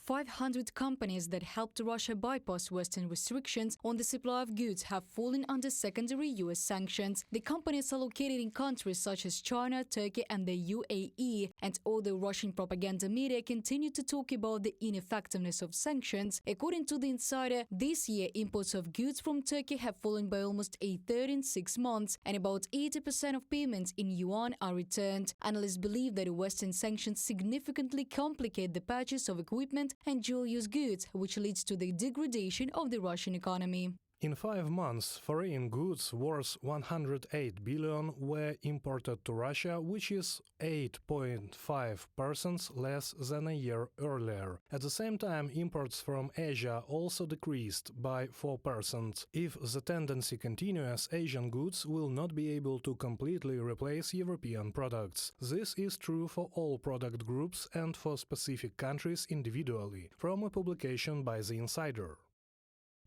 500 companies that helped Russia bypass Western restrictions on the supply of goods have fallen under secondary U.S. sanctions. The companies are located in countries such as China, Turkey and the UAE. And although Russian propaganda media continue to talk about the ineffectiveness of sanctions, according to The Insider, this year imports of goods from Turkey have fallen by almost a third in 6 months, and about 80% of payments in yuan are returned. Analysts believe that Western sanctions significantly complicate the purchase of equipment and dual-use goods, which leads to the degradation of the Russian economy. In 5 months, foreign goods worth 108 billion were imported to Russia, which is 8.5% less than a year earlier. At the same time, imports from Asia also decreased by 4%. If the tendency continues, Asian goods will not be able to completely replace European products. This is true for all product groups and for specific countries individually, from a publication by The Insider.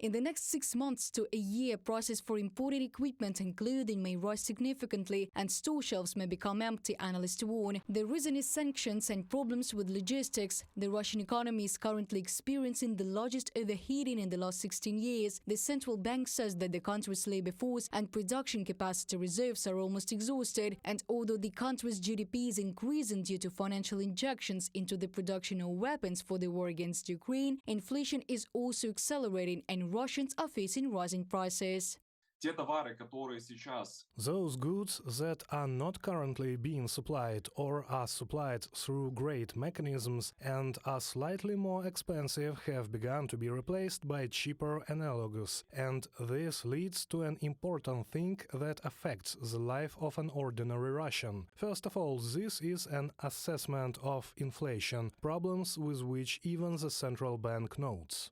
In the next 6 months to a year, prices for imported equipment and clothing may rise significantly and store shelves may become empty, analysts warn. The reason is sanctions and problems with logistics. The Russian economy is currently experiencing the largest overheating in the last 16 years. The central bank says that the country's labor force and production capacity reserves are almost exhausted. And although the country's GDP is increasing due to financial injections into the production of weapons for the war against Ukraine, inflation is also accelerating and Russians are facing rising prices. Those goods that are not currently being supplied or are supplied through great mechanisms and are slightly more expensive have begun to be replaced by cheaper analogues. And this leads to an important thing that affects the life of an ordinary Russian. First of all, this is an assessment of inflation, problems with which even the central bank notes.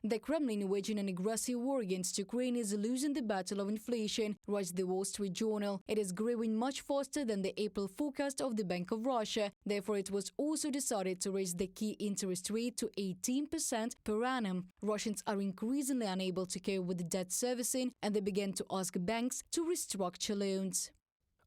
The Kremlin, waging an aggressive war against Ukraine, is losing the battle of inflation, writes the Wall Street Journal. It is growing much faster than the April forecast of the Bank of Russia. Therefore, it was also decided to raise the key interest rate to 18% per annum. Russians are increasingly unable to cope with the debt servicing, and they began to ask banks to restructure loans.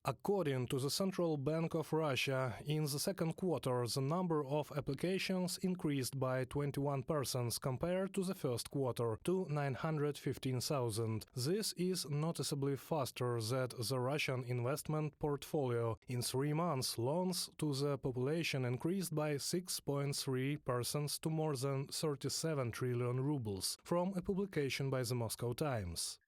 According to the Central Bank of Russia, in the second quarter, the number of applications increased by 21% compared to the first quarter, to 915,000. This is noticeably faster than the Russian investment portfolio. In 3 months, loans to the population increased by 6.3% to more than 37 trillion rubles, from a publication by the Moscow Times.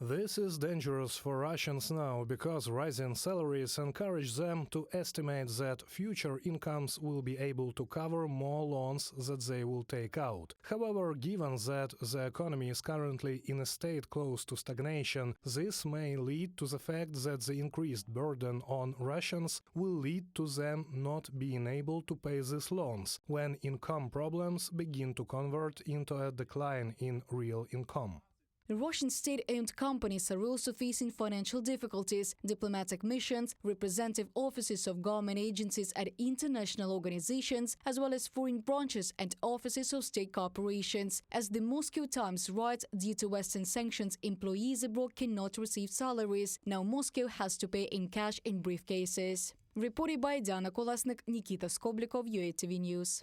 This is dangerous for Russians now because rising salaries encourage them to estimate that future incomes will be able to cover more loans that they will take out. However, given that the economy is currently in a state close to stagnation, this may lead to the fact that the increased burden on Russians will lead to them not being able to pay these loans when income problems begin to convert into a decline in real income. Russian state-owned companies are also facing financial difficulties. Diplomatic missions, representative offices of government agencies at international organizations, as well as foreign branches and offices of state corporations. As the Moscow Times writes, due to Western sanctions, employees abroad cannot receive salaries. Now Moscow has to pay in cash in briefcases. Reported by Diana Kolesnik, Nikita Skoblikov, UATV News.